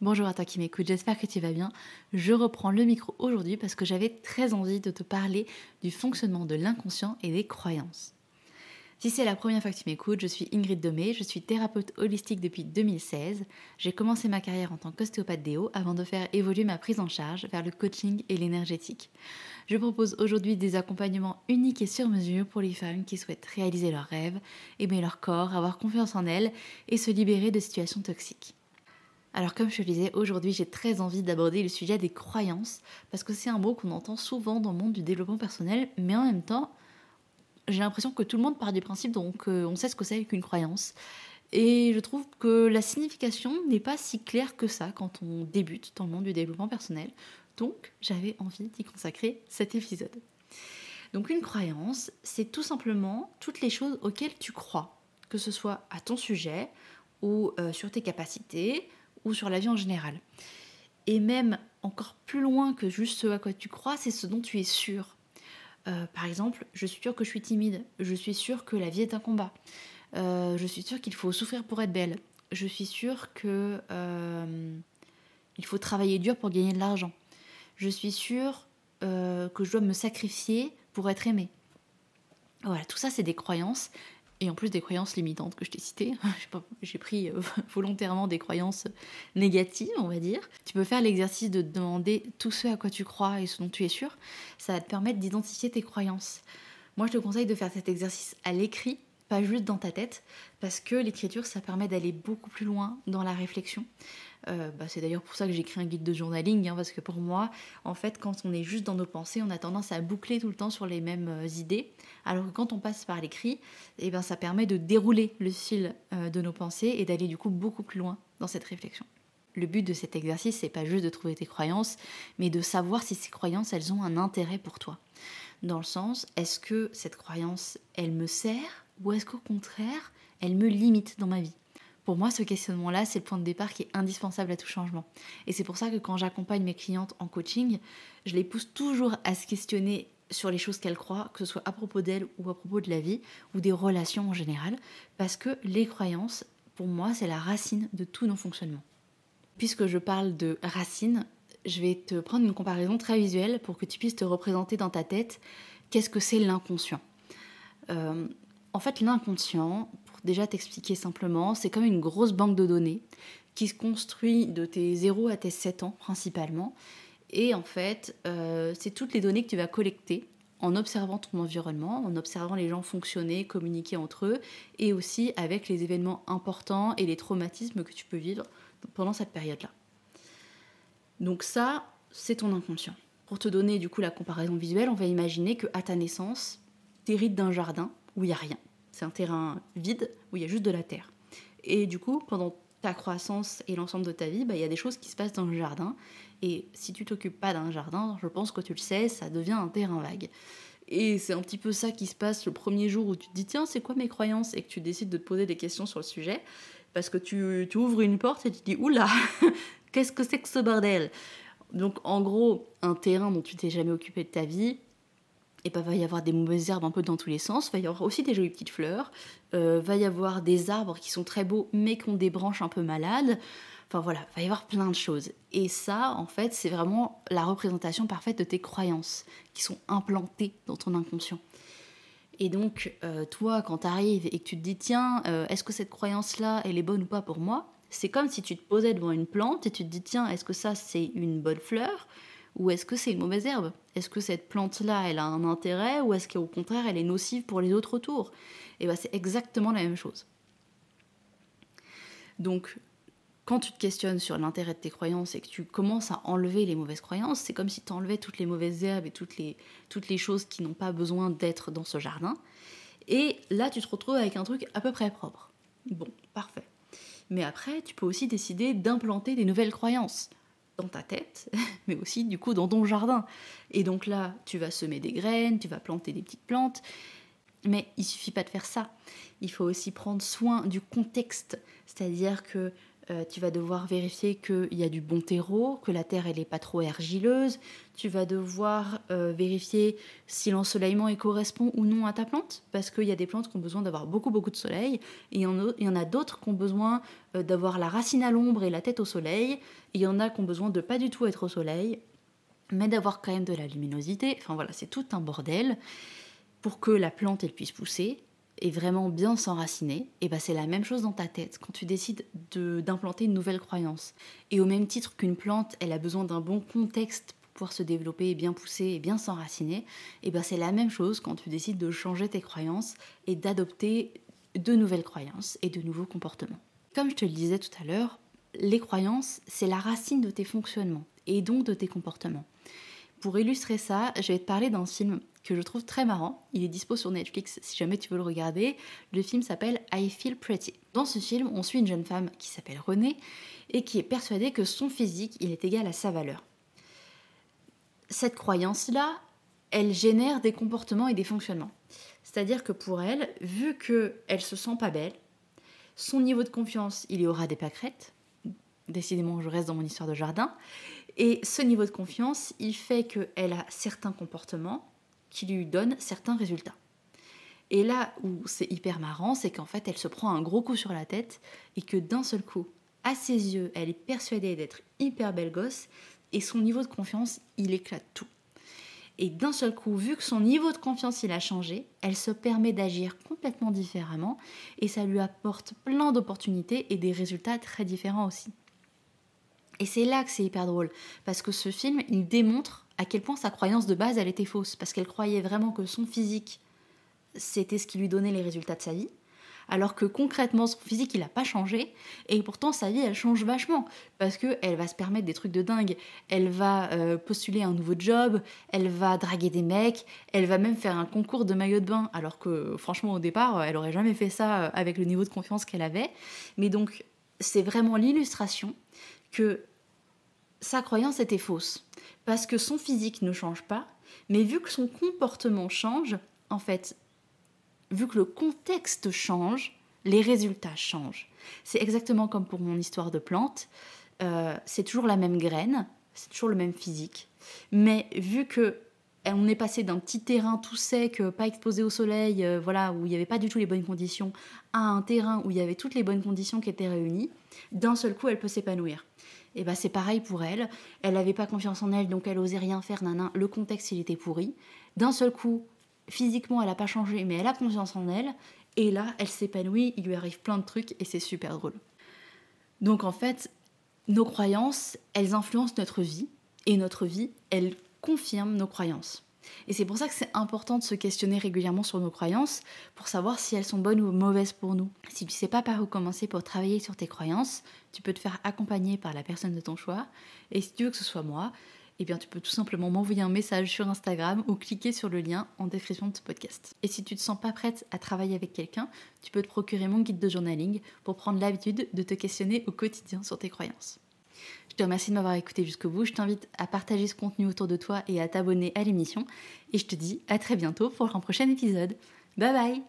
Bonjour à toi qui m'écoute, j'espère que tu vas bien. Je reprends le micro aujourd'hui parce que j'avais très envie de te parler du fonctionnement de l'inconscient et des croyances. Si c'est la première fois que tu m'écoutes, je suis Ingrid Domé, je suis thérapeute holistique depuis 2016. J'ai commencé ma carrière en tant qu'ostéopathe déo avant de faire évoluer ma prise en charge vers le coaching et l'énergétique. Je propose aujourd'hui des accompagnements uniques et sur mesure pour les femmes qui souhaitent réaliser leurs rêves, aimer leur corps, avoir confiance en elles et se libérer de situations toxiques. Alors comme je te le disais, aujourd'hui j'ai très envie d'aborder le sujet des croyances, parce que c'est un mot qu'on entend souvent dans le monde du développement personnel, mais en même temps, j'ai l'impression que tout le monde part du principe donc on sait ce que c'est qu'une croyance. Et je trouve que la signification n'est pas si claire que ça quand on débute dans le monde du développement personnel. Donc j'avais envie d'y consacrer cet épisode. Donc une croyance, c'est tout simplement toutes les choses auxquelles tu crois, que ce soit à ton sujet ou sur tes capacités ou sur la vie en général. Et même encore plus loin que juste ce à quoi tu crois, c'est ce dont tu es sûr. Par exemple, je suis sûre que je suis timide, je suis sûre que la vie est un combat, je suis sûre qu'il faut souffrir pour être belle, je suis sûre que il faut travailler dur pour gagner de l'argent, je suis sûre que je dois me sacrifier pour être aimée. Voilà, tout ça c'est des croyances, et en plus des croyances limitantes que je t'ai citées. J'ai pris volontairement des croyances négatives, on va dire. Tu peux faire l'exercice de te demander tout ce à quoi tu crois et ce dont tu es sûr. Ça va te permettre d'identifier tes croyances. Moi, je te conseille de faire cet exercice à l'écrit, pas juste dans ta tête, parce que l'écriture, ça permet d'aller beaucoup plus loin dans la réflexion. C'est d'ailleurs pour ça que j'ai écrit un guide de journaling, parce que pour moi, en fait, quand on est juste dans nos pensées, on a tendance à boucler tout le temps sur les mêmes idées, alors que quand on passe par l'écrit, ça permet de dérouler le fil de nos pensées et d'aller du coup beaucoup plus loin dans cette réflexion. Le but de cet exercice, c'est pas juste de trouver tes croyances, mais de savoir si ces croyances, elles ont un intérêt pour toi. Dans le sens, est-ce que cette croyance, elle me sert ou est-ce qu'au contraire, elle me limite dans ma vie? Pour moi, ce questionnement-là, c'est le point de départ qui est indispensable à tout changement. Et c'est pour ça que quand j'accompagne mes clientes en coaching, je les pousse toujours à se questionner sur les choses qu'elles croient, que ce soit à propos d'elles ou à propos de la vie ou des relations en général, parce que les croyances, pour moi, c'est la racine de tout non-fonctionnement. Puisque je parle de racines, je vais te prendre une comparaison très visuelle pour que tu puisses te représenter dans ta tête qu'est-ce que c'est l'inconscient. En fait, l'inconscient, pour déjà t'expliquer simplement, c'est comme une grosse banque de données qui se construit de tes 0 à tes 7 ans principalement. Et en fait, c'est toutes les données que tu vas collecter en observant ton environnement, en observant les gens fonctionner, communiquer entre eux, et aussi avec les événements importants et les traumatismes que tu peux vivre pendant cette période-là. Donc ça, c'est ton inconscient. Pour te donner du coup la comparaison visuelle, on va imaginer qu'à ta naissance, tu hérites d'un jardin où il n'y a rien. C'est un terrain vide où il y a juste de la terre. Et du coup, pendant ta croissance et l'ensemble de ta vie, il y a des choses qui se passent dans le jardin. Et si tu t'occupes pas d'un jardin, je pense que tu le sais, ça devient un terrain vague. Et c'est un petit peu ça qui se passe le premier jour où tu te dis tiens, c'est quoi mes croyances, et que tu décides de te poser des questions sur le sujet, parce que tu ouvres une porte et tu te dis oula, qu'est-ce que c'est que ce bordel? Donc en gros, un terrain dont tu t'es jamais occupé de ta vie, et va y avoir des mauvaises herbes un peu dans tous les sens, va y avoir aussi des jolies petites fleurs, va y avoir des arbres qui sont très beaux mais qui ont des branches un peu malades, enfin voilà, va y avoir plein de choses. Et ça, en fait, c'est vraiment la représentation parfaite de tes croyances qui sont implantées dans ton inconscient. Et donc, toi, quand tu arrives et que tu te dis, tiens, est-ce que cette croyance-là, elle est bonne ou pas pour moi? C'est comme si tu te posais devant une plante et tu te dis, tiens, est-ce que ça, c'est une bonne fleur ou est-ce que c'est une mauvaise herbe? Est-ce que cette plante-là, elle a un intérêt ou est-ce qu'au contraire, elle est nocive pour les autres autour? Et c'est exactement la même chose. Donc, quand tu te questionnes sur l'intérêt de tes croyances et que tu commences à enlever les mauvaises croyances, c'est comme si tu enlevais toutes les mauvaises herbes et toutes les choses qui n'ont pas besoin d'être dans ce jardin. Et là, tu te retrouves avec un truc à peu près propre. Bon, parfait. Mais après, tu peux aussi décider d'implanter des nouvelles croyances dans ta tête, mais aussi du coup dans ton jardin. Et donc là, tu vas semer des graines, tu vas planter des petites plantes, mais il suffit pas de faire ça. Il faut aussi prendre soin du contexte, c'est-à-dire que tu vas devoir vérifier qu'il y a du bon terreau, que la terre elle n'est pas trop argileuse. Tu vas devoir vérifier si l'ensoleillement il correspond ou non à ta plante, parce qu'il y a des plantes qui ont besoin d'avoir beaucoup de soleil, et il y en a d'autres qui ont besoin d'avoir la racine à l'ombre et la tête au soleil. Et il y en a qui ont besoin de pas du tout être au soleil, mais d'avoir quand même de la luminosité. Enfin voilà, c'est tout un bordel pour que la plante elle puisse pousser et vraiment bien s'enraciner. Et ben c'est la même chose dans ta tête quand tu décides d'implanter une nouvelle croyance. Et au même titre qu'une plante, elle a besoin d'un bon contexte pour pouvoir se développer et bien pousser et bien s'enraciner, et ben c'est la même chose quand tu décides de changer tes croyances et d'adopter de nouvelles croyances et de nouveaux comportements. Comme je te le disais tout à l'heure, les croyances, c'est la racine de tes fonctionnements et donc de tes comportements. Pour illustrer ça, je vais te parler d'un film que je trouve très marrant. Il est dispo sur Netflix si jamais tu veux le regarder. Le film s'appelle I Feel Pretty. Dans ce film, on suit une jeune femme qui s'appelle Renée et qui est persuadée que son physique, il est égal à sa valeur. Cette croyance-là, elle génère des comportements et des fonctionnements. C'est-à-dire que pour elle, vu qu'elle se sent pas belle, son niveau de confiance, il y aura des pâquerettes. Décidément, je reste dans mon histoire de jardin. Et ce niveau de confiance, il fait qu'elle a certains comportements qui lui donnent certains résultats. Et là où c'est hyper marrant, c'est qu'en fait, elle se prend un gros coup sur la tête et que d'un seul coup, à ses yeux, elle est persuadée d'être hyper belle gosse et son niveau de confiance, il éclate tout. Et d'un seul coup, vu que son niveau de confiance il a changé, elle se permet d'agir complètement différemment et ça lui apporte plein d'opportunités et des résultats très différents aussi. Et c'est là que c'est hyper drôle, parce que ce film, il démontre à quel point sa croyance de base, elle était fausse, parce qu'elle croyait vraiment que son physique, c'était ce qui lui donnait les résultats de sa vie, alors que concrètement, son physique, il n'a pas changé, et pourtant, sa vie, elle change vachement, parce qu'elle va se permettre des trucs de dingue. Elle va postuler un nouveau job, elle va draguer des mecs, elle va même faire un concours de maillot de bain, alors que, franchement, au départ, elle aurait jamais fait ça avec le niveau de confiance qu'elle avait. Mais donc, c'est vraiment l'illustration que sa croyance était fausse, parce que son physique ne change pas, mais vu que son comportement change, en fait, vu que le contexte change, les résultats changent. C'est exactement comme pour mon histoire de plante, c'est toujours la même graine, c'est toujours le même physique, mais vu que on est passé d'un petit terrain tout sec, pas exposé au soleil, voilà, où il n'y avait pas du tout les bonnes conditions, à un terrain où il y avait toutes les bonnes conditions qui étaient réunies, d'un seul coup, elle peut s'épanouir. Et bah c'est pareil pour elle. Elle n'avait pas confiance en elle, donc elle osait rien faire, nanan. Le contexte, il était pourri. D'un seul coup, physiquement, elle n'a pas changé, mais elle a confiance en elle. Et là, elle s'épanouit, il lui arrive plein de trucs et c'est super drôle. Donc en fait, nos croyances, elles influencent notre vie. Et notre vie, elle confirme nos croyances. Et c'est pour ça que c'est important de se questionner régulièrement sur nos croyances pour savoir si elles sont bonnes ou mauvaises pour nous. Si tu ne sais pas par où commencer pour travailler sur tes croyances, tu peux te faire accompagner par la personne de ton choix. Et si tu veux que ce soit moi, eh bien tu peux tout simplement m'envoyer un message sur Instagram ou cliquer sur le lien en description de ce podcast. Et si tu ne te sens pas prête à travailler avec quelqu'un, tu peux te procurer mon guide de journaling pour prendre l'habitude de te questionner au quotidien sur tes croyances. Je te remercie de m'avoir écouté jusqu'au bout. Je t'invite à partager ce contenu autour de toi et à t'abonner à l'émission. Et je te dis à très bientôt pour un prochain épisode. Bye bye!